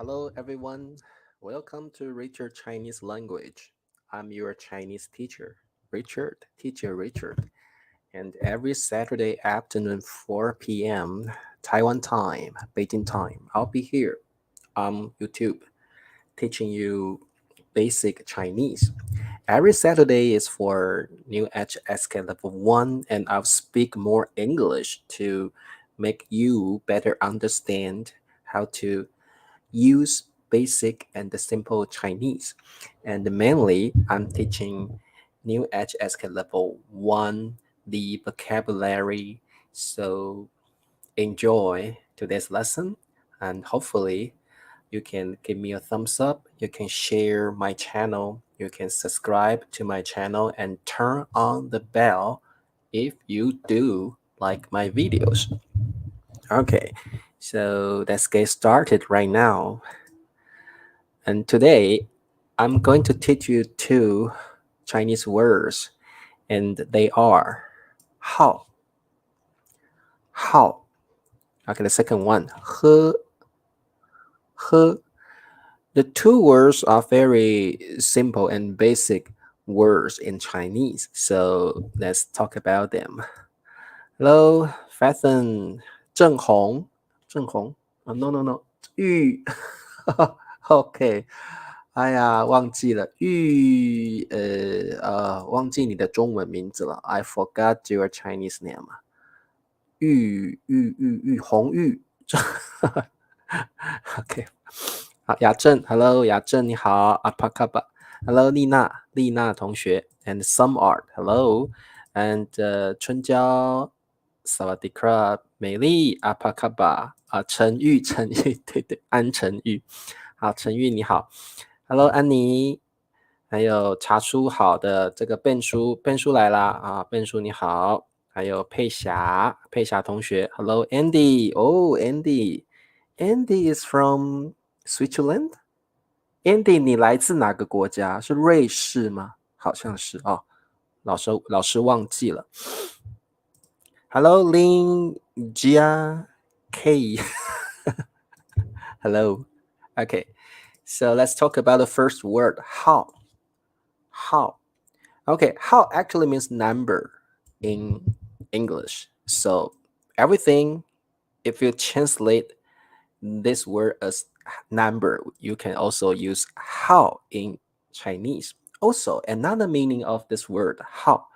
Hello, everyone. Welcome to Richard Chinese Language. I'm your Chinese teacher, Teacher Richard. And every Saturday afternoon, 4 p.m. Taiwan time, Beijing time, I'll be here on YouTube teaching you basic Chinese. Every Saturday is for new HSK level 1, and I'll speak more English to make you better understand how to use basic and the simple Chinese. And mainly, I'm teaching new HSK level 1, the vocabulary. So enjoy today's lesson, and hopefully you can give me a thumbs up, you can share my channel, you can subscribe to my channel and turn on the bell if you do like my videos. Okay, so let's get started right now. And today I'm going to teach you two Chinese words, and they are hào. Okay, the second one, he. The two words are very simple and basic words in Chinese, so let's talk about them. Hello, Fathom, Zheng Hong. No, Yu. Okay. 哎呀，忘记了忘记你的中文名字了。I forgot your Chinese name. 红玉。OK. 好，雅正 ，Hello， 雅正你好 ，Apakaba。Hello， 丽娜同学 ，and some art，Hello，and 春娇 s a w a d i k a 美丽 ，Apakaba 啊，陈玉，对，安陈玉，好，陈玉你好。Hello， 安妮，还有查书好的这个笨叔来啦啊，笨叔你好，还有佩霞同学 ，Hello Andy， 哦 Andy is from Switzerland。 Andy 你来自哪个国家？是瑞士吗？好像是哦，老师忘记了。Hello èr-líng-yī-jiǔ Hello, okay. So let's talk about the first word, hào. Okay, hào actually means number in English. So everything, if you translate this word as number, you can also use hào in Chinese. Also, another meaning of this word, hào,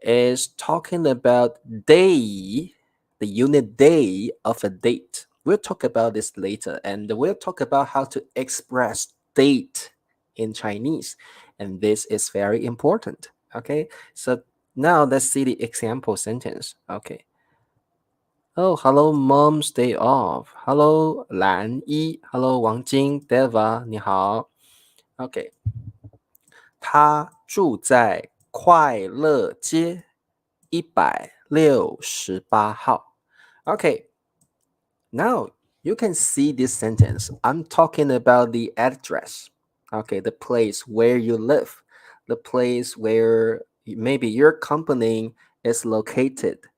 is talking about day, the unit day of a date. We'll talk about this later, and we'll talk about how to express date in Chinese, and this is very important. Okay, so now let's see the example sentence. Okay. Oh, hello, mom's day off. Hello, Lan Yi. Hello, Wang Jing, Deva. 你好。Okay. 他住在快乐街168号。Okay. Now, you can see this sentence. I'm talking about the address, okay, the place where you live, the place where maybe your company is located.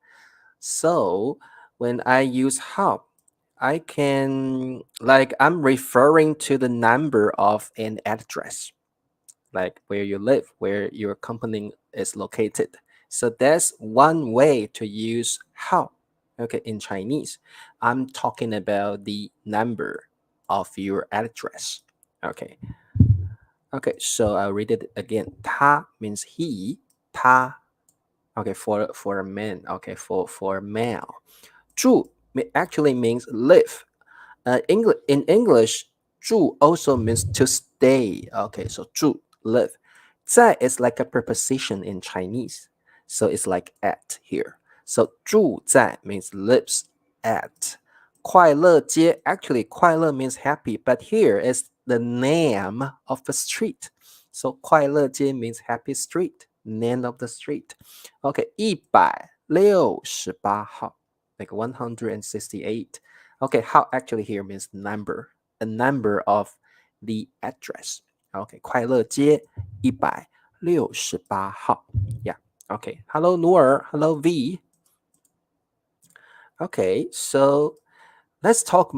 So, when I use hào, I can, like, I'm referring to the number of an address, like where you live, where your company is located. So, that's one way to use hào. Okay, in Chinese, I'm talking about the number of your address. Okay. So I'll read it again. 他 means he. 他. Okay, for a man. Okay, for a male. 住 actually means live. In English, 住 also means to stay. Okay, so 住 live. 在 is like a preposition in Chinese, so it's like at here. So 住在 means lives at. 快乐街 actually 快乐 means happy, but here is the name of the street. So 快乐街 means happy street, name of the street. Okay, 168号 like 168. Okay, how actually here means number, a number of the address. Okay, 快乐街168号. Yeah. Okay. Hello Noor. Hello V. Okay, so let's talk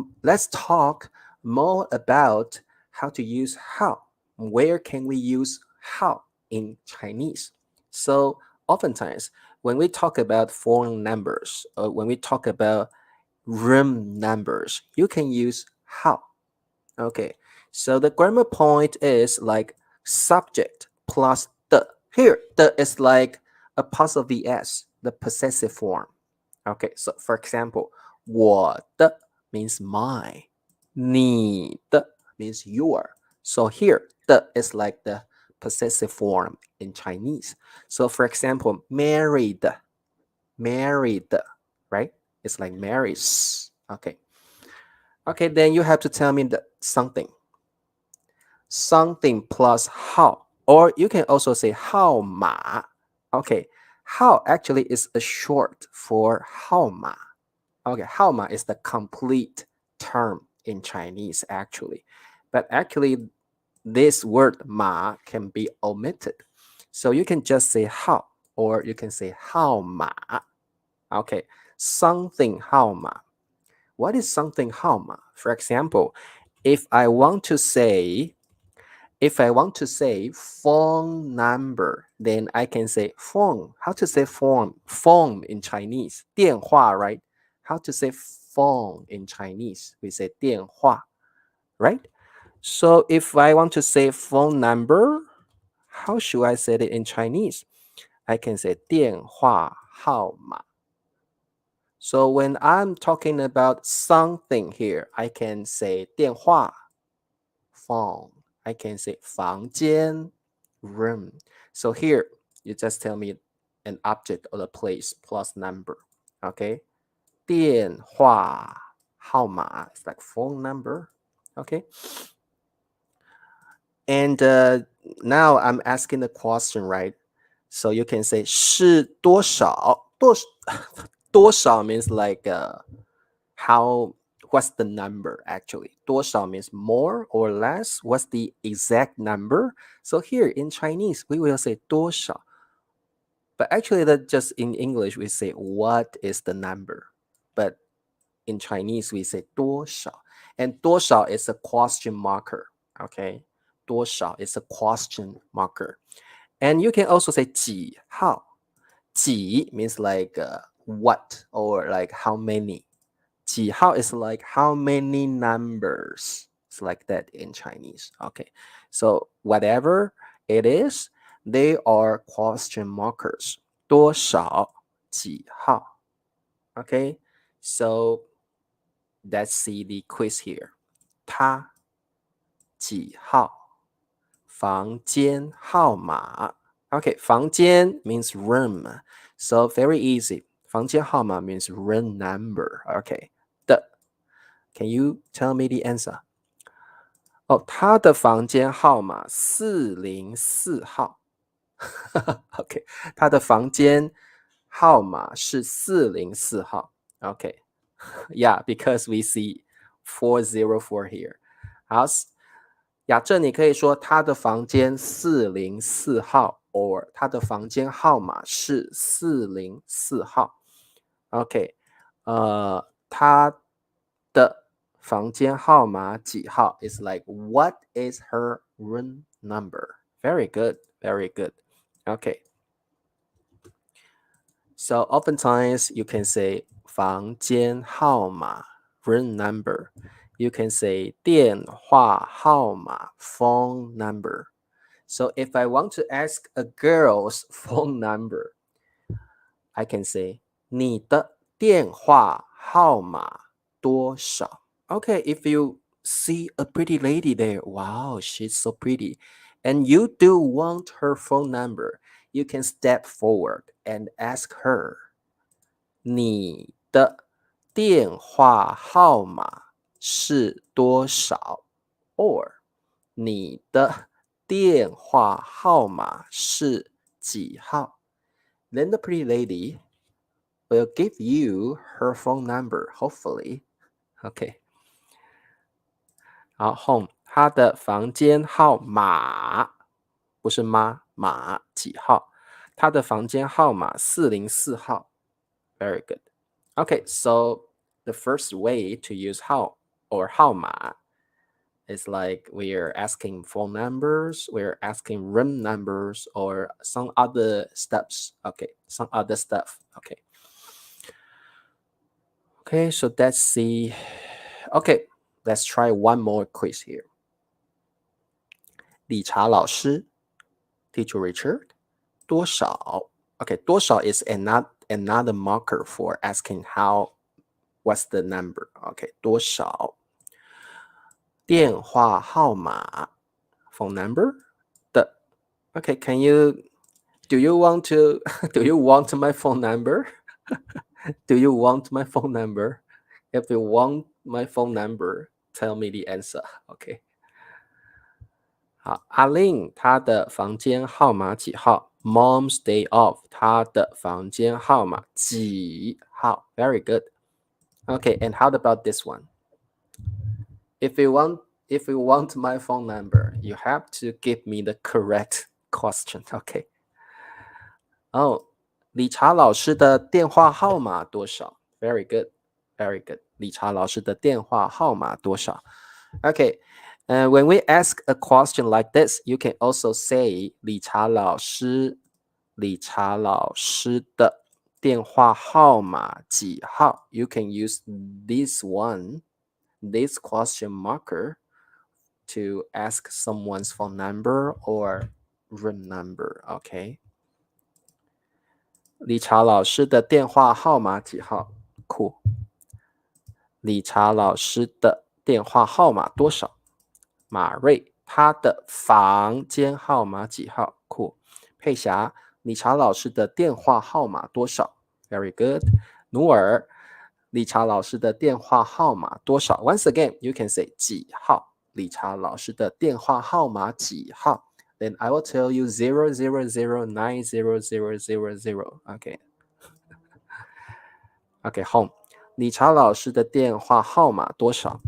more about how to use how. Where can we use how in Chinese? So oftentimes, when we talk about foreign numbers, or when we talk about room numbers, you can use how. Okay, so the grammar point is like subject plus the. Here, the is like apostrophe s, the possessive form. Okay, so for example, 我的 means my, 你的 means your. So here, the is like the possessive form in Chinese. So for example, married, right? It's like marries. Okay. Okay, then you have to tell me the something. Something plus how. Or you can also say 号码. Okay, how actually is a short for 号码. Okay, 号码 is the complete term in Chinese actually. But actually, this word 码 can be omitted. So you can just say 号 or you can say 号码. Okay, something 号码. What is something 号码? For example, if I want to say phone number, then I can say phone. How to say phone? Phone in Chinese. 电话, right? How to say phone in Chinese? We say 电话, right? So if I want to say phone number, how should I say it in Chinese? I can say 电话号码. So when I'm talking about something here, I can say 电话 phone. I can say 房间 room. So here, you just tell me an object or a place plus number. Okay? 电话号码 is like phone number. Okay? And now I'm asking the question, right? So you can say 是多少? 多少 means like what's the number actually? 多少 means more or less. What's the exact number? So here in Chinese, we will say 多少. But actually, that just in English, we say what is the number. But in Chinese, we say 多少. And 多少 is a question marker. Okay? 多少 is a question marker. And you can also say 几号. 几 means like what or like how many. 几号 is like how many numbers. It's like that in Chinese. Okay. So whatever it is, they are question markers. 多少几号. Okay. So let's see the quiz here. 他几号房间号码. Okay, 房间 means room. So very easy. 房间号码 means room number. Okay. 的 Can you tell me the answer? 哦，他的房间号码404号。Okay, 他的房间号码是404号。Okay. Yeah, because we see 404 here. 好，雅正，你可以说他的房间404号 or 他的房间号码是404号。OK， 他的房间号码几号 is like what is her room number? Very good, very good. Okay. So oftentimes you can say 房间号码 room number. You can say 电话号码 phone number. So if I want to ask a girl's phone number, I can say 你的电话号码多少? Okay, if you see a pretty lady there, wow, she's so pretty, and you do want her phone number, you can step forward and ask her 你的电话号码是多少 or 你的电话号码是几号 Then the pretty lady will give you her phone number, hopefully. Okay. 好 home 他的房间号码不是码几号他的房间号码404号 Very good. Okay, so the first way to use how or 号码 It's like we're asking phone numbers, we're asking room numbers, or some other steps. Okay, some other stuff. Okay. Okay, so let's see. Okay, let's try one more quiz here. 理查老师 Teacher Richard, 多少 Okay, 多少 is another marker for asking what's the number. Okay, 多少电话号码 phone number 的 Okay, do you want my phone number? Do you want my phone number? If you want my phone number, tell me the answer. Okay. 好，阿令她的房间号码几号 ？Mom's day off，她的房间号码几号 ？Very good. Okay, and how about this one? If you want my phone number, you have to give me the correct question. Okay. 哦，理查老师的电话号码多少 ？Very good, very good. 理查老师的电话号码多少 ？Okay. When we ask a question like this, you can also say 理查老师的电话号码几号 You can use this question marker to ask someone's phone number or room number, okay? 理查老师的电话号码几号 Cool. 理查老师的电话号码多少马瑞，他的房间号码几号？酷。佩霞，理查老师的电话号码多少 ？Very good。努尔，理查老师的电话号码多少 ？Once again, you can say 几号？理查老师的电话号码几号 ？Then I will tell you 000900000. Okay. Okay, home. 理查老师的电话号码多少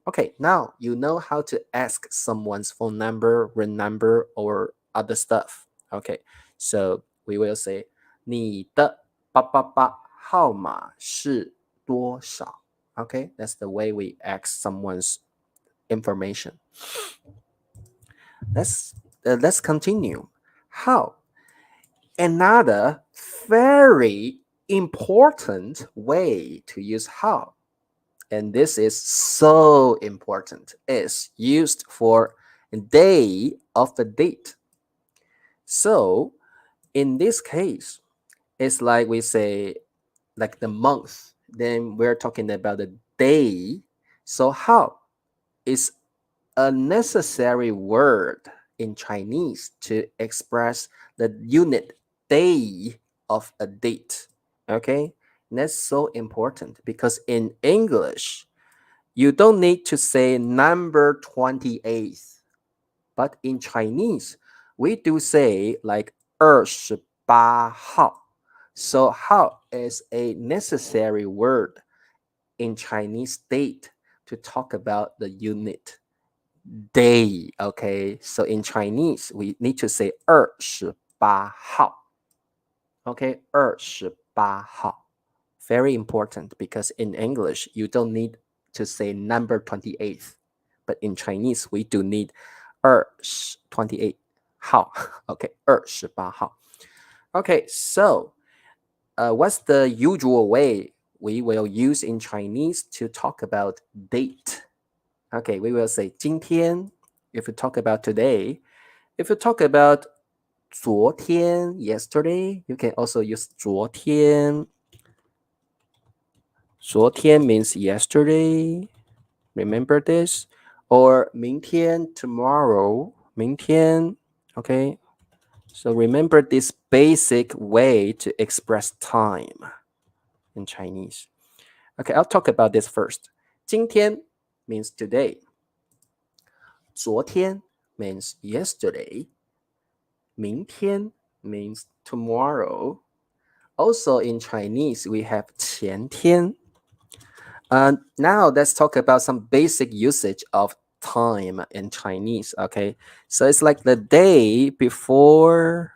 ？Okay, now you know how to ask someone's phone number, room number, or other stuff. Okay, so we will say 你的888号码是多少 Okay, that's the way we ask someone's information. Let's continue. How? Another very important way to use how, and this is so important, is used for day of the date. So in this case, it's like we say like the month, then we're talking about the day. So how is a necessary word in Chinese to express the unit day of a date. Okay, and that's so important because in English, you don't need to say number 28, but in Chinese, we do say like 28号. So how is a necessary word in Chinese date to talk about the unit day. Okay, so in Chinese, we need to say 28号. Okay, 28号. Very important because in English, you don't need to say number 28. But in Chinese, we do need 28号. Okay, 28号. Okay, so what's the usual way we will use in Chinese to talk about date? Okay, we will say 今天 if you talk about today. If you talk about 昨天 yesterday, you can also use 昨天. 昨天 means yesterday. Remember this? Or 明天 tomorrow. 明天 okay. So remember this basic way to express time in Chinese. Okay, I'll talk about this first. 今天 means today. 昨天 means yesterday. 明天 means tomorrow. Also in Chinese, we have 前天. Now let's talk about some basic usage of time in Chinese, okay? So it's like the day before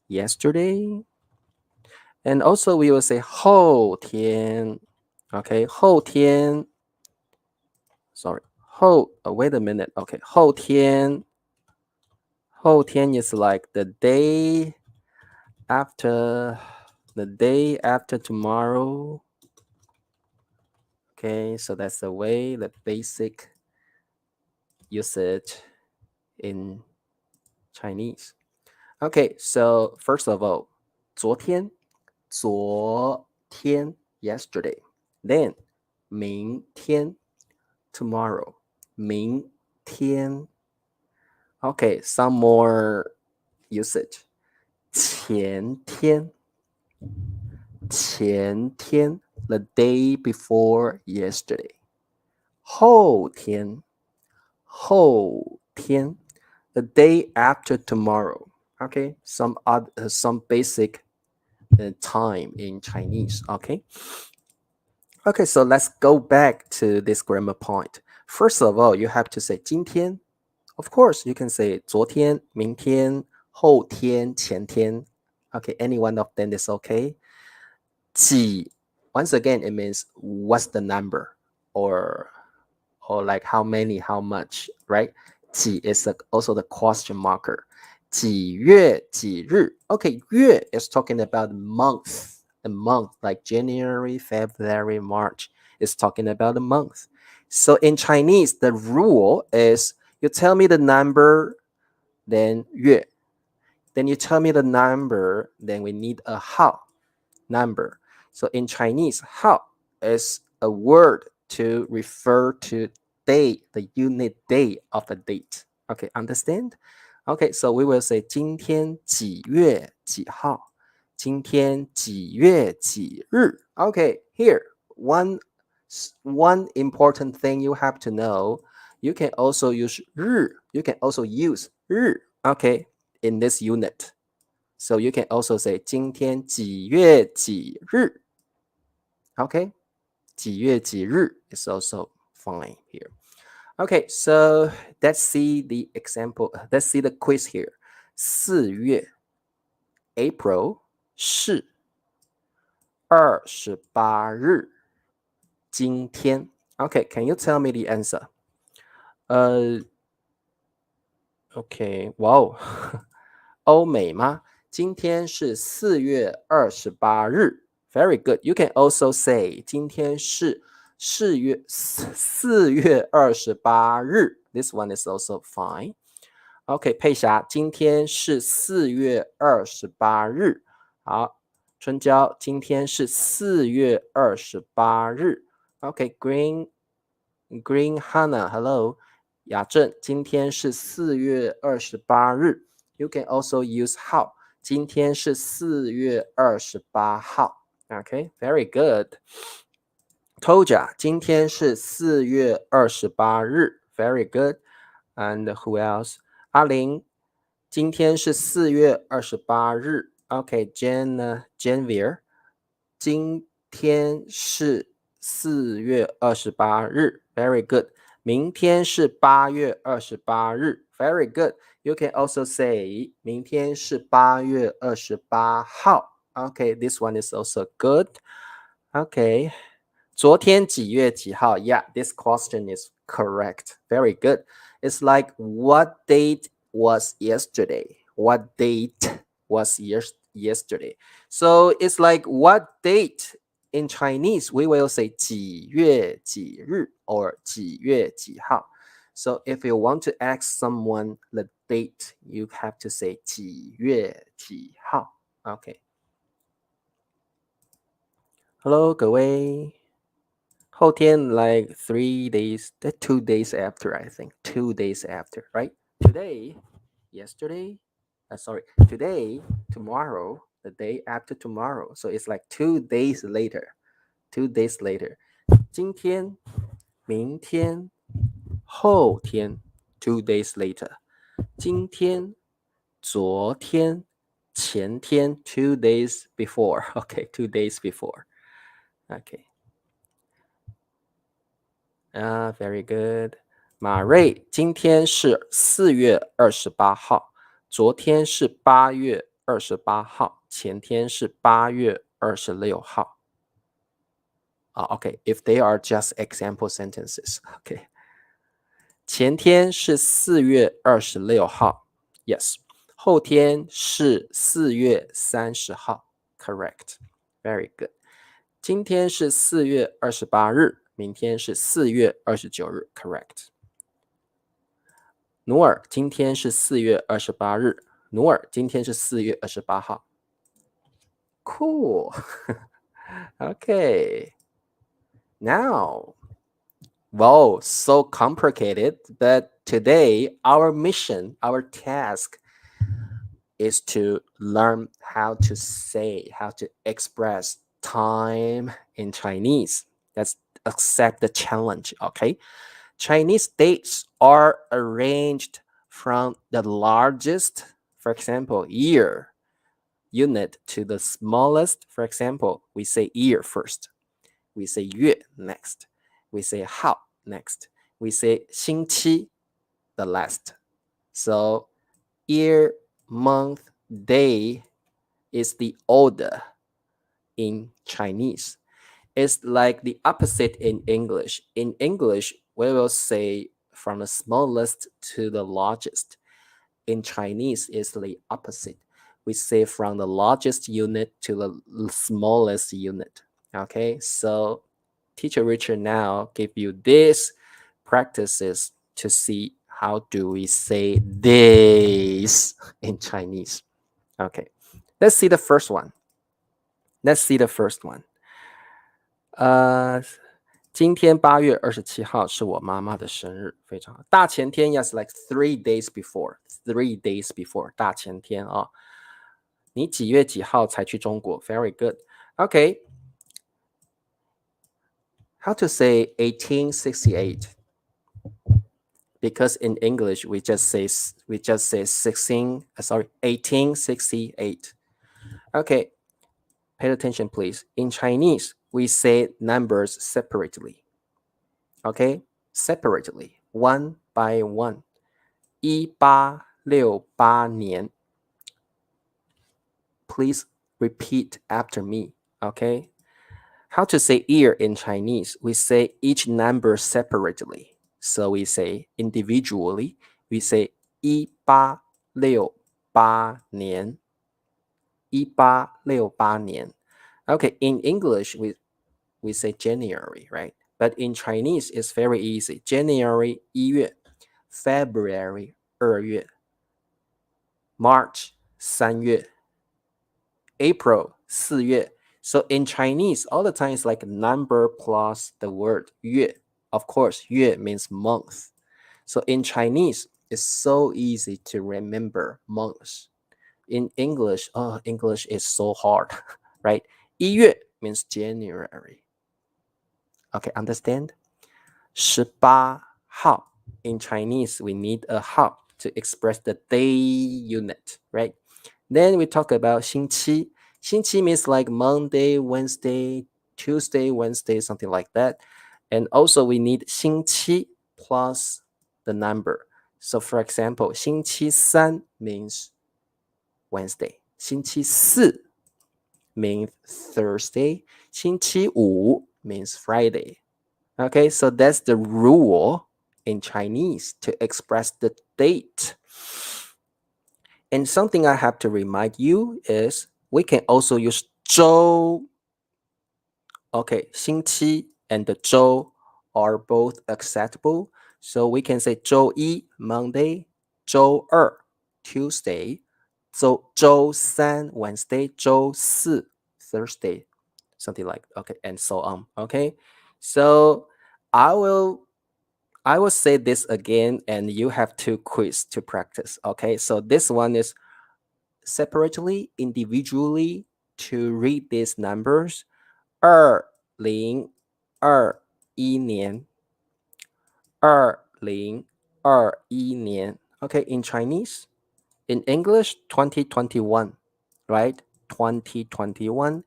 yesterday. And also we will say 后天, okay? 后天. Sorry, wait a minute. Okay, 后天is like the day after tomorrow. Okay, so that's the way, the basic usage in Chinese. Okay, so first of all, 昨天 yesterday. Then 明天 tomorrow. 明天. Okay, some more usage. 前天 the day before yesterday. 后天 the day after tomorrow. Okay, some basic time in Chinese. Okay, so let's go back to this grammar point. First of all, you have to say 今天. Of course, you can say 昨天、明天、后天、前天. Okay, any one of them is okay. 几 once again, it means what's the number or like how many, how much, right? 几 is also the question marker. 几月几日. Okay, 月 is talking about month. A month like January, February, March is talking about a month. So in Chinese, the rule is you tell me the number, then 月. Then you tell me the number, then we need a hào number. So in Chinese, hào is a word to refer to day, the unit day of a date. Okay, understand? Okay, so we will say 今天几月几号? 今天几月几日? Okay, here, one important thing you have to know, you can also use 日. You can also use 日, okay, in this unit. So you can also say 今天几月几日? Okay, 几月几日 is also fine here. Okay, so let's see the example. Let's see the quiz here. 4月 April 是28日今天. Okay, can you tell me the answer? Okay, wow. 欧美吗？今天是4月28日. Very good. You can also say 今天是4月28日. This one is also fine. Okay, 佩霞，今天是4月28日. 好，春娇，今天是4月28日. Okay, Green Hannah, hello. 雅正，今天是4月28日. You can also use 号. 今天是4月28号. Okay, very good. Toja, 今天是4月28日. Very good. And who else? 阿玲，今天是4月28日. Okay, Janvier, 今天是4月28日. Very good. 明天是8月28日. Very good. You can also say 明天是8月28号. Okay, this one is also good. Okay. 昨天几月几号? Yeah, this question is correct. Very good. It's like what date was yesterday? What date was yesterday? So it's like what date in Chinese we will say 几月几日 or 几月几号. So if you want to ask someone the date, you have to say 几月几号. Okay. Hello, 各位。后天 like 2 days after, I think. 2 days after, right? Today, yesterday, today, tomorrow, the day after tomorrow. So it's like 2 days later. 2 days later. 今天，明天，后天 2 days later. 今天，昨天，前天 2 days before. Okay, 2 days before. Okay. Very good. 马瑞，今天是4月28号，昨天是8月28号，前天是8月26号。Okay, if they are just example sentences. Okay. 前天是4月26号 Yes 后天是4月30号 Correct Very good 今天是4月28日明天是4月29日 Correct 努尔今天是4月28日努尔今天是4月28号 Cool Okay Now Wow, so complicated, but today our mission, our task is to learn how to say, how to express time in Chinese. Let's accept the challenge, okay? Chinese dates are arranged from the largest, for example, year unit to the smallest. For example, we say year first. We say 月 next. We say 号 next. We say 星期 the last. So year, month, day is the order in Chinese. It's like the opposite in English. In English, we will say from the smallest to the largest. In Chinese, it's the opposite. We say from the largest unit to the smallest unit. Okay, so Teacher Richard now give you these practices to see how do we say days in Chinese. Okay, let's see the first one. Let's see the first one. 今天8月27号是我妈妈的生日，非常好。大前天 yes, like 3 days before. 3 days before 大前天啊。你几月几号才去中国 Very good. Okay. How to say 1868? Because in English we just say 1868. Okay, pay attention please. In Chinese, we say numbers separately. Okay, separately, one by one. 1868年. Please repeat after me. Okay. How to say year in Chinese? We say each number separately. So we say individually. We say 1868年. 1868年. Okay, in English, we say January, right? But in Chinese, it's very easy. January 1月 February 2月 March 3月 April 4月 So in Chinese, all the time it's like number plus the word 月. Of course, 月 means month. So in Chinese, it's so easy to remember months. In English, English is so hard, right? 1月 means January. Okay, understand? 18号 In Chinese, we need a 号 to express the day unit, right? Then we talk about 星期. 星期 means like Monday, Wednesday, Tuesday, Wednesday, something like that. And also we need 星期 plus the number. So for example, 星期三 means Wednesday. 星期四 means Thursday. 星期五 means Friday. Okay, so that's the rule in Chinese to express the date. And something I have to remind you is we can also use 周. Okay, 星期 and the 周 are both acceptable. So we can say 周一 Monday, 周二 Tuesday, so 周三 Wednesday, 周四 Thursday, something like okay, and so on. Okay, so I will say this again, and you have 2 quiz to practice. Okay, so this one is separately, individually to read these numbers. 2021年 2021年 Okay, in Chinese. In English, 2021, right? 2021.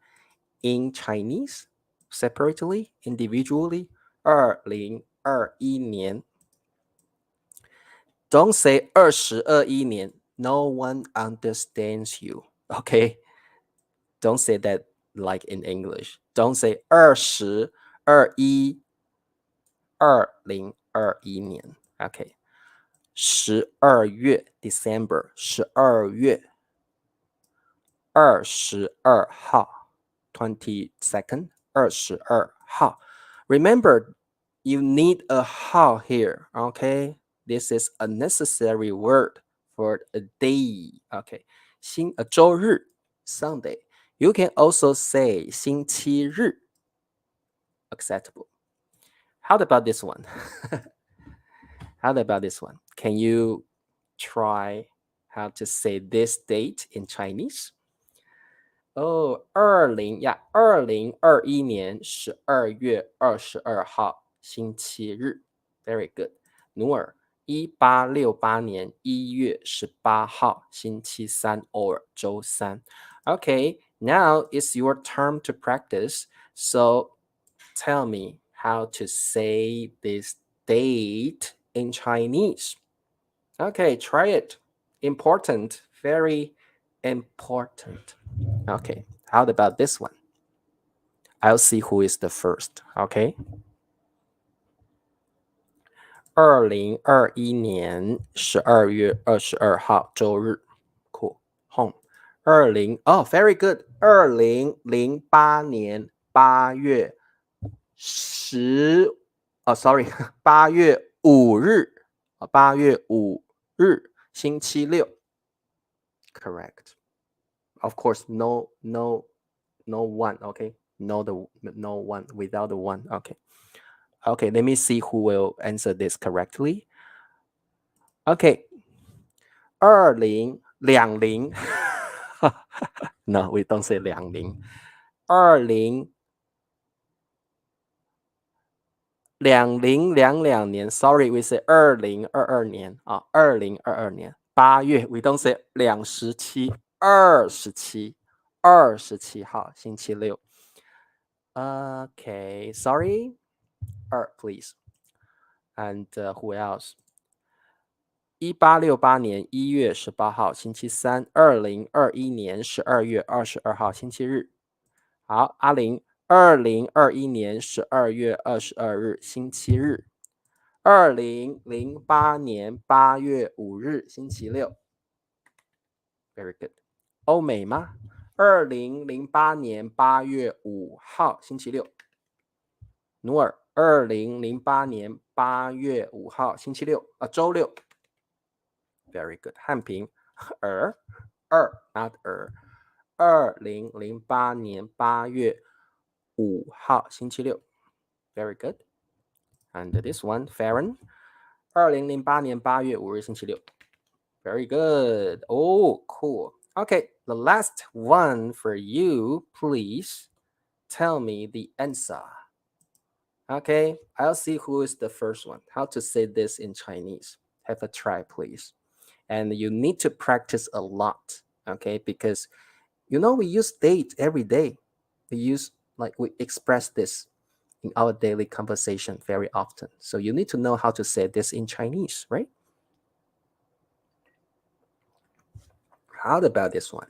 In Chinese, separately, individually, 2021年 Don't say 2021年 No one understands you. Okay? Don't say that like in English. Don't say 2021 2021年 OK， 12月 December 12月22号 22nd 22号 Remember, you need a 号 here. Okay, this is a necessary word for a day. Okay, 周日 Sunday. You can also say 星期日 acceptable. How about this one? How about this one? Can you try how to say this date in Chinese? Oh, 2021年12月22号星期日 Very good. 努尔1868年1月18号星期三 or 周三 Okay, now it's your turn to practice. So tell me how to say this date in Chinese. Okay, try it. Important, very important. Okay, how about this one? I'll see who is the first. Okay. 2021年12月22号周日 Cool. Home. Very good. 2008年8月8月5日8月5日星期六 Correct. Of course, no one, okay? No one without the one, okay. Okay, let me see who will answer this correctly. Okay. 20No, we don't say 20 2022年 Sorry, we say 2022年 2022年8月 We don't say 27 27号星期六 Okay, sorry. Please. And who else? 1868年1月18号星期三 2021年12月22号星期日好阿玲2021年12月22日星期日2008年8月5日星期六 Very good. 欧美吗2008年8月5号星期六努尔2008年8月5号星期六周六 Very good. 汉平not 2008年8月5号星期六 Very good. And this one, Farron 2008年8月5日星期六 Very good. Oh, cool. Okay, the last one for you. Please tell me the answer. Okay, I'll see who is the first one. How to say this in Chinese. Have a try, please. And you need to practice a lot, okay? Because, we use date every day. We express this in our daily conversation very often. So you need to know how to say this in Chinese, right? How about this one?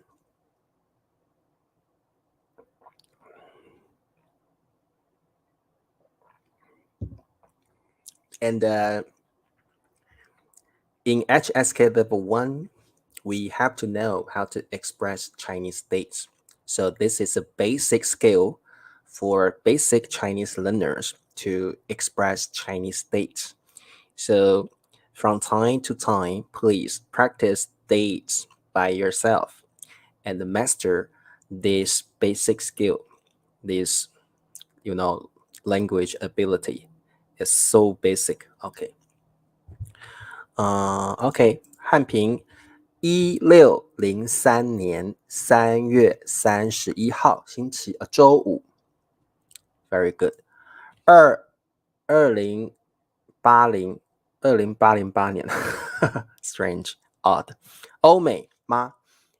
And in HSK level 1, we have to know how to express Chinese dates. So this is a basic skill for basic Chinese learners to express Chinese dates. So from time to time, please practice dates by yourself and master this basic skill. This, language ability is so basic. Okay. Okay. 汉平1603年3月31号周五 Very good. 2008年 Strange, odd. 欧美吗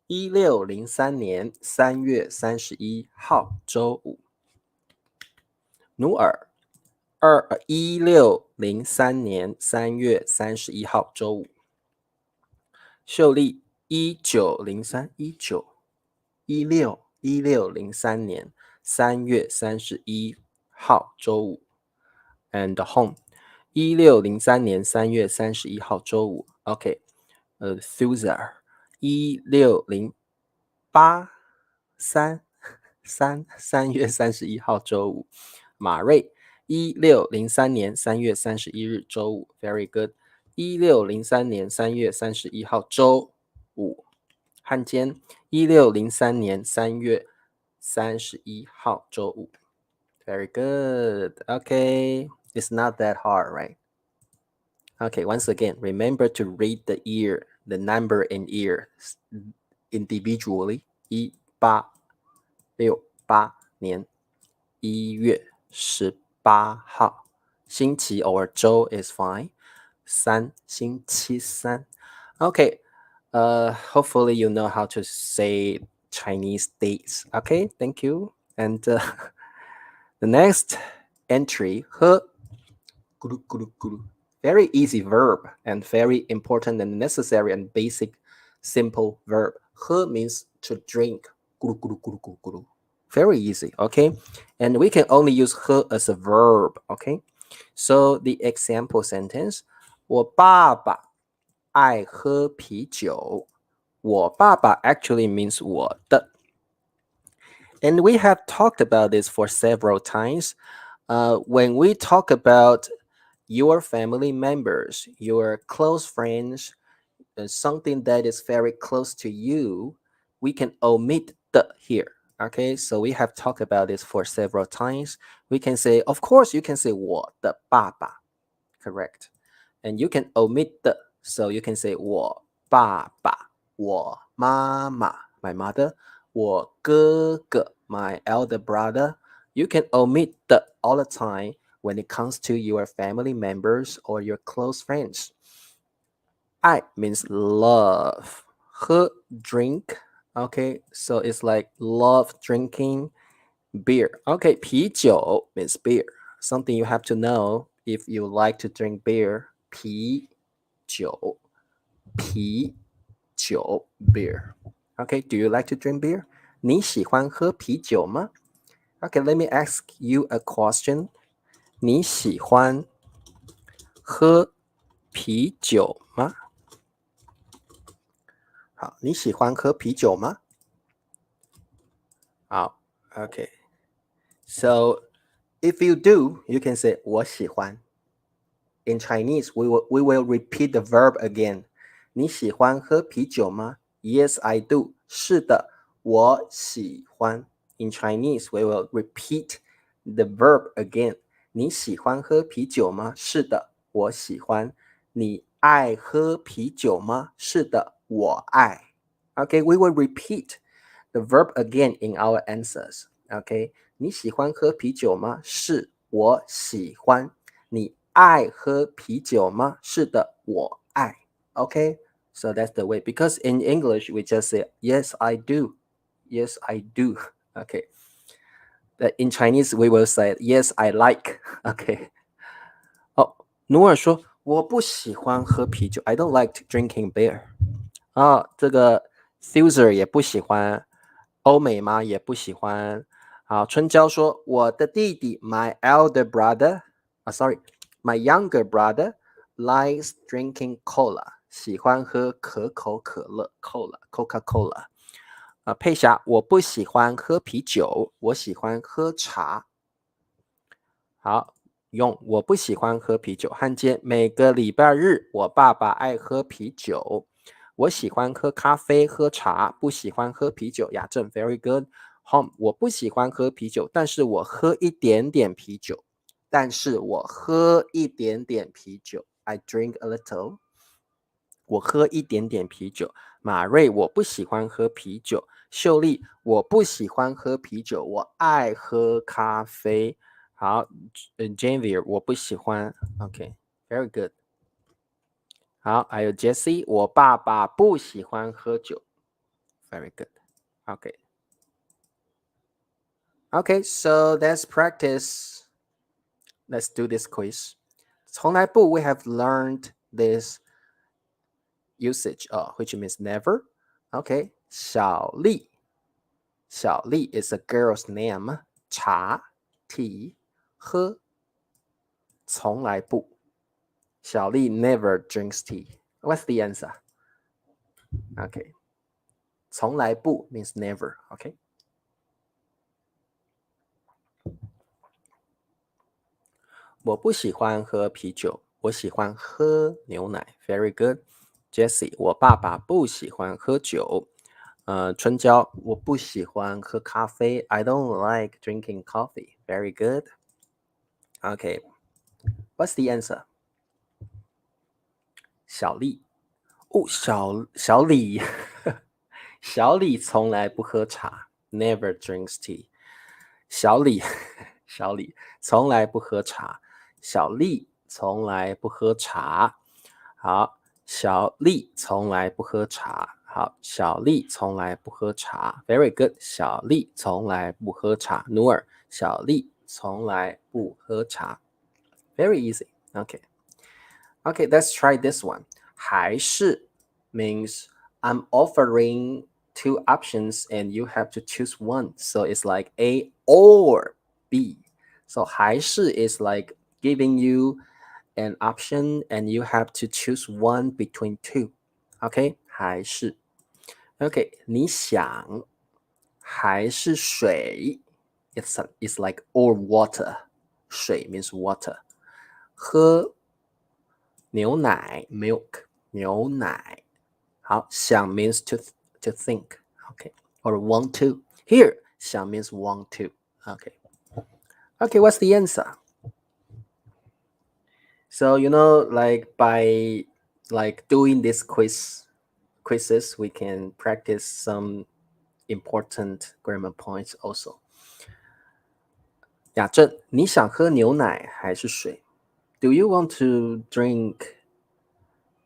1603年3月31号周五努尔1603年3月31号周五秀丽1603年3月31号周五 And home 1603年3月31号周五 OK Thursday 16083月31号周五马瑞1603年3月31日周五 Very good 1603年3月31号周五汉奸1603年3月31号周五 Very good. Okay. It's not that hard, right? Okay, once again, remember to read the year, the number in year individually. 1868年1月18号星期 or 周 is fine. 星期三 Okay. Hopefully you know how to say Chinese dates. Okay, thank you. And the next entry, 喝 very easy verb and very important and necessary and basic simple verb. 喝 means to drink. Very easy, okay? And we can only use 喝 as a verb, okay? So the example sentence, 我爸爸爱喝啤酒我爸爸 actually means 我的 And we have talked about this for several times. When we talk about your family members, your close friends, something that is very close to you, we can omit the here. Okay, so we have talked about this for several times. We can say, of course, you can say 我的爸爸 correct. And you can omit the, so you can say 我爸爸我妈妈 my mother 我哥哥 my elder brother. You can omit the all the time when it comes to your family members or your close friends. 爱 means love. 喝 drink. Okay, so it's like love drinking beer. Okay, 啤酒 means beer. Something you have to know if you like to drink beer. 啤酒 beer. Okay, do you like to drink beer? 你喜欢喝啤酒吗 Okay, let me ask you a question. 你喜欢喝啤酒吗好，你喜欢喝啤酒吗好 Okay. So if you do, you can say 我喜欢 In Chinese, we will repeat the verb again. 你喜欢喝啤酒吗 Yes, I do. 是的，我喜欢 In Chinese, we will repeat the verb again. 你喜欢喝啤酒吗是的，我喜欢。你爱喝啤酒吗是的，我爱。Okay, we will repeat the verb again in our answers. Okay, 你喜欢喝啤酒吗是，我喜欢。你爱喝啤酒吗是的，我爱。Okay, so that's the way. Because in English, we just say, yes, I do. Yes, I do. Okay. But in Chinese, we will say, yes, I like. Okay. 哦，努尔说我不喜欢喝啤酒 I don't like drinking beer. 这个 Thuser 也不喜欢，欧美妈也不喜欢。好，春娇说我的弟弟 my elder brother, my younger brother likes drinking cola. 喜欢喝可口可乐 Coca-Cola. 佩霞我不喜欢喝啤酒，我喜欢喝茶。好，用我不喜欢喝啤酒。汉奸每个礼拜日，我爸爸爱喝啤酒。我喜欢喝咖啡、喝茶，不喜欢喝啤酒。雅正 very good. Home 我不喜欢喝啤酒，但是我喝一点点啤酒。但是我喝一点点啤酒。I drink a little. 我喝一点点啤酒。马瑞我不喜欢喝啤酒。秀丽我不喜欢喝啤酒，我爱喝咖啡。好 Janvier 我不喜欢 OK very good 好还有 Jessie 我爸爸不喜欢喝酒 very good OK Okay so let's practice let's do this quiz 从来不 we have learned this usage which means never Okay 小丽 is a girl's name 茶 tea 喝从来不小丽 never drinks tea. What's the answer? Okay. 从来不 means never. Okay. 我不喜欢喝啤酒，我喜欢喝牛奶。Very good. Jessie, 我爸爸不喜欢喝酒。春娇，我不喜欢喝咖啡。I don't like drinking coffee. Very good. Okay. What's the answer? 小丽。哦，小李，小李从来不喝茶。Never drinks tea. 小李从来不喝茶。小丽从来不喝茶。好，小丽从来不喝茶。好，小丽从来不喝茶。Very good. 小丽从来不喝茶。努尔，小丽从来不喝茶。Very easy. Okay. Okay, let's try this one. 还是 means I'm offering two options and you have to choose one. So it's like A or B. So 还是 is like giving you an option and you have to choose one between two. Okay, 还是 Okay, 你想还是水 it's like or water. 水 means water. 喝牛奶 milk 牛奶。好，想 means to think. Okay, or want to. Here, 想 means want to. Okay. Okay, what's the answer? So, like by like doing this quizzes, we can practice some important grammar points also. 雅正，你想喝牛奶还是水？ Do you want to drink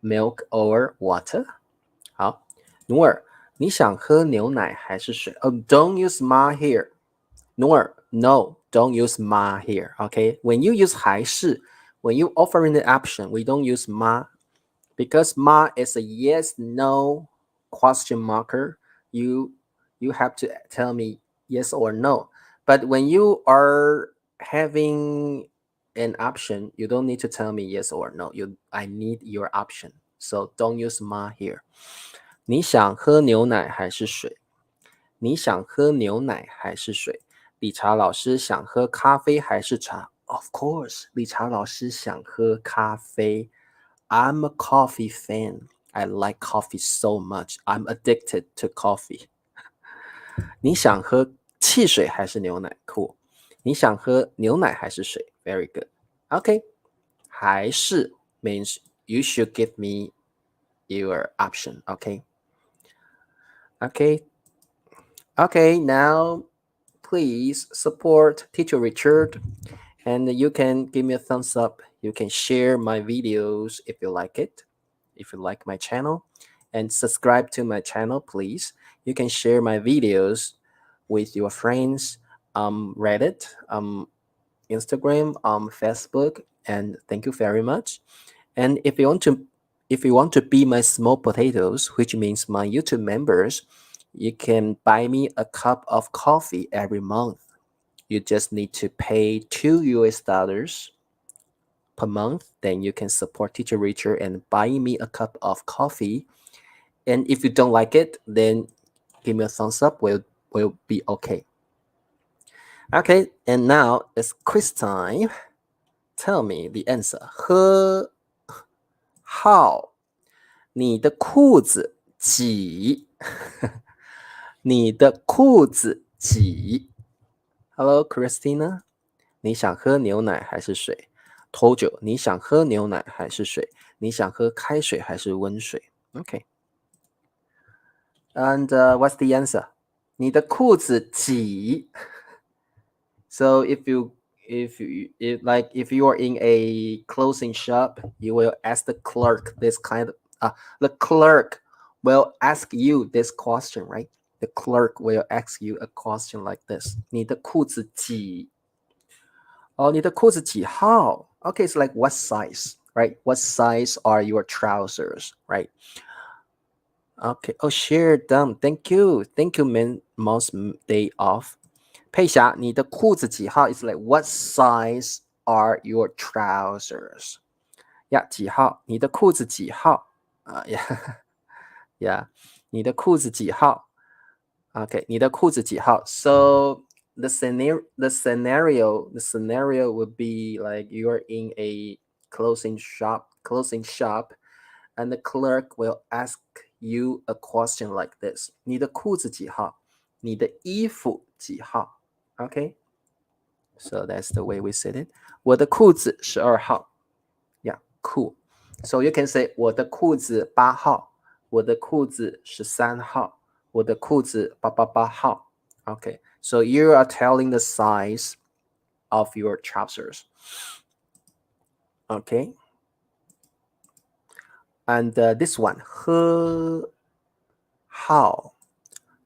milk or water? 好，努尔，你想喝牛奶还是水？ Oh, don't use ma here. 努尔 no, don't use ma here. Okay, when you use 还是 when you offering the option, we don't use ma because ma is a yes no question marker. You have to tell me yes or no. But when you are having an option, you don't need to tell me yes or no. I need your option. So don't use ma here. 你想喝牛奶还是水？你想喝牛奶还是水？理查老师想喝咖啡还是茶？ Of course, 理查老师想喝咖啡。I'm a coffee fan. I like coffee so much. I'm addicted to coffee. 你想喝汽水还是牛奶？ Cool. 你想喝牛奶还是水？ Very good. Okay. 还是 means you should give me your option. Okay. Okay, now please support Teacher Richard and you can give me a thumbs up. You can share my videos if you like it, if you like my channel, and subscribe to my channel, please. You can share my videos with your friends, Reddit, Instagram, Facebook, and thank you very much. And if you want to be my small potatoes, which means my YouTube members, you can buy me a cup of coffee every month. You just need to pay $2 per month. Then you can support Teacher Richard and buy me a cup of coffee. And if you don't like it, then give me a thumbs up. Will be okay. Okay, and now it's quiz time. Tell me the answer. 喝号，你的裤子几？你的裤子几 ？Hello, Christina. 你想喝牛奶还是水？told you. 你想喝牛奶还是水？你想喝开水还是温水 ？Okay. And what's the answer? 你的裤子几 ？So if you are in a clothing shop, you will ask the clerk this kind of the clerk will ask you this question, right? The clerk will ask you a question like this. 你的裤子几？哦，你的裤子几号？ Okay, it's like what size, right? What size are your trousers, right? Okay. Oh, share them. Thank you. Thank you, Mouse Day Off. 佩霞，你的裤子几号？ It's like what size are your trousers? 呀，几号？你的裤子几号？呀呀，你的裤子几号 ？Okay, 你的裤子几号 ？So the scenario would be like you're in a clothing shop, and the clerk will ask you a question like this: 你的裤子几号？你的衣服几号 ？Okay, so that's the way we said it. 我的裤子12号。Yeah, cool. So you can say 我的裤子8号，我的裤子13号，我的裤子888号。Okay, so you are telling the size of your trousers. Okay. And this one, 喝好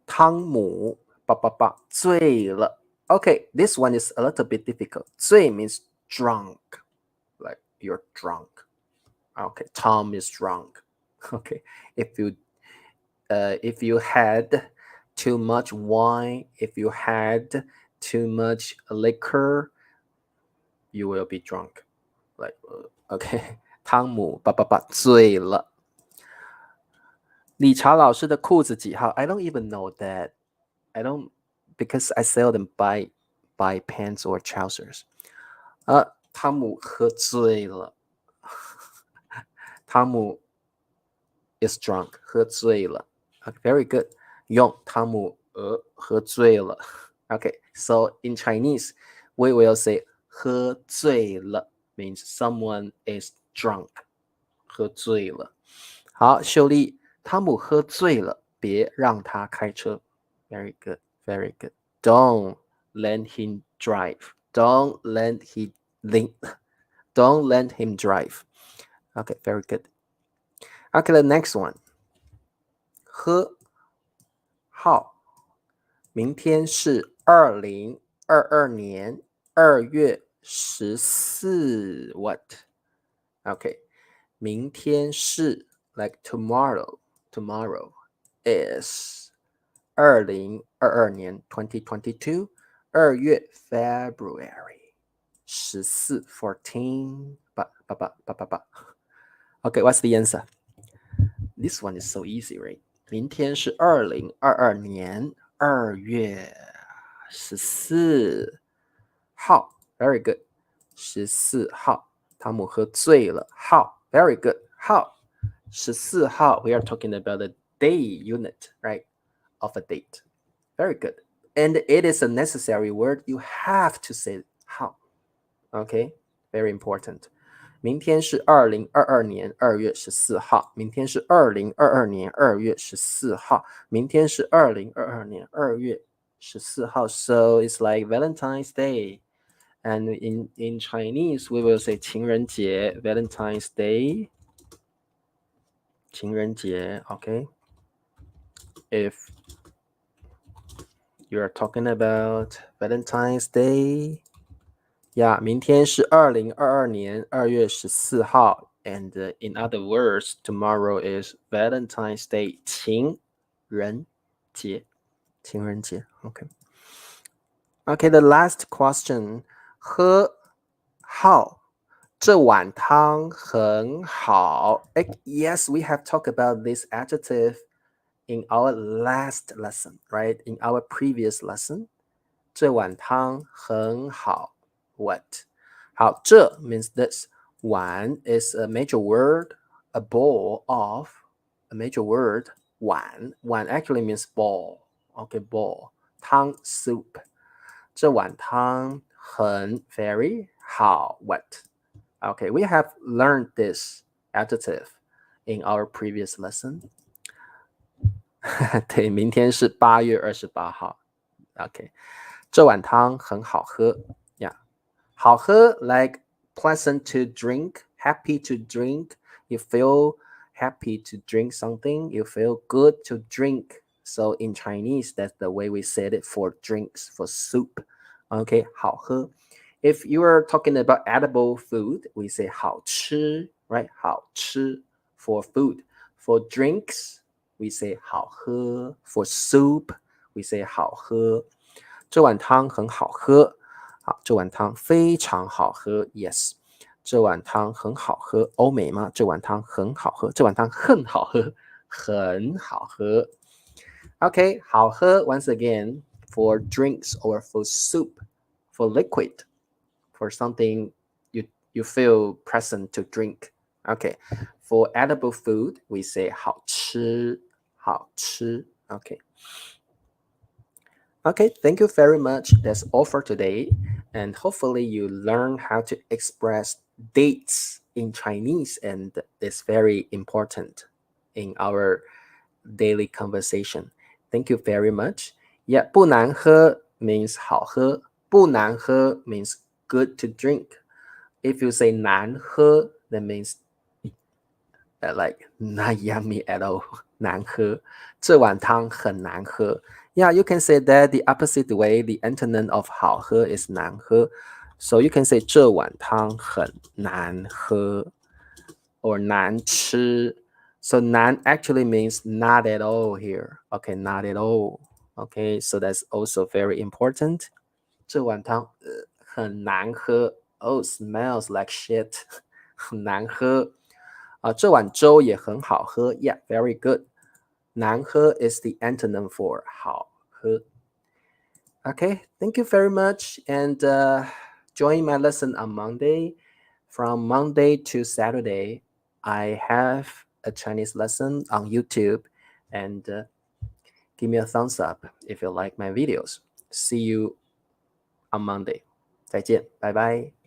汤姆888醉了。Okay, this one is a little bit difficult. 醉 means drunk, like you're drunk. Okay, Tom is drunk. Okay, if you had too much wine, if you had too much liquor, you will be drunk. Like, okay, 汤姆888醉了。理查老师的裤子几号 ？I don't even know that. I don't because I seldom buy pants or trousers. 汤姆喝醉了。汤姆 is drunk. 喝醉了。Very good. 用汤姆喝醉了。Okay, so in Chinese, we will say 喝醉了 means someone is drunk. 喝醉了。好，秀丽，汤姆喝醉了，别让他开车。Very good, very good. Don't let him drive. Don't let him drive. Okay, very good. Okay, the next one. 喝好，明天是2022年2月14 What? Okay, 明天是 like tomorrow is 2022年 2022 2月 February 14 14 Okay, what's the answer? This one is so easy, right? 明天是2022年2月14号 Very good. 14号汤姆喝醉了。号 Very good. 号14号 We are talking about the day unit, right? Of a date. Very good. And it is a necessary word. You have to say how. Okay? Very important. 明天是2022年2月14号。明天是2022年2月14号。明天是2022年2月14号。So it's like Valentine's Day. And in Chinese, we will say 情人节 Valentine's Day. 情人节 okay? If you are talking about Valentine's Day, yeah, 明天是2022年2月14号 and in other words, tomorrow is Valentine's Day. 情人节 okay. Okay, the last question. 喝好这碗汤很好 Yes, we have talked about this adjective in our last lesson, right? In our previous lesson. 这碗汤很好 What? 好，这 means this. 碗 is a major word, a bowl of, a major word, 碗 actually means bowl. Okay, bowl. 汤 soup. 这碗汤很 very 好 What? Okay, we have learned this adjective in our previous lesson. 对，明天是8月28号 Okay. 这碗汤很好喝 Yeah. 好喝 like pleasant to drink, happy to drink. You feel happy to drink something. You feel good to drink. So in Chinese, that's the way we said it for drinks, for soup. Okay, 好喝. If you are talking about edible food, we say 好吃, right? 好吃 for food. For drinks, we say 好喝. For soup, we say 好喝. 这碗汤很好喝. 好，这碗汤非常好喝. Yes. 这碗汤很好喝。欧美吗？这碗汤很好喝。这碗汤很好喝，很好喝。Okay, 好喝 once again for drinks or for soup, for liquid, for something you feel present to drink. Okay, for edible food, we say 好吃，好吃。Okay. Okay, thank you very much. That's all for today. And hopefully you learn how to express dates in Chinese, and it's very important in our daily conversation. Thank you very much. Yeah, 不难喝 means 好喝，不难喝 means good to drink. If you say 难喝, that means like not yummy at all. 难喝，这碗汤很难喝。Yeah, you can say that the opposite way. The antonym of 好喝 is 难喝. So you can say 这碗汤很难喝 or 难吃. So 难 actually means not at all here. Okay, not at all. Okay, so that's also very important. 这碗汤很难喝. Oh, smells like shit. 很难喝。这碗粥也很好喝. Yeah, very good. 难喝 is the antonym for 好喝. Okay, thank you very much. And join my lesson on Monday. From Monday to Saturday, I have a Chinese lesson on YouTube. And give me a thumbs up if you like my videos. See you on Monday. 再见，拜拜。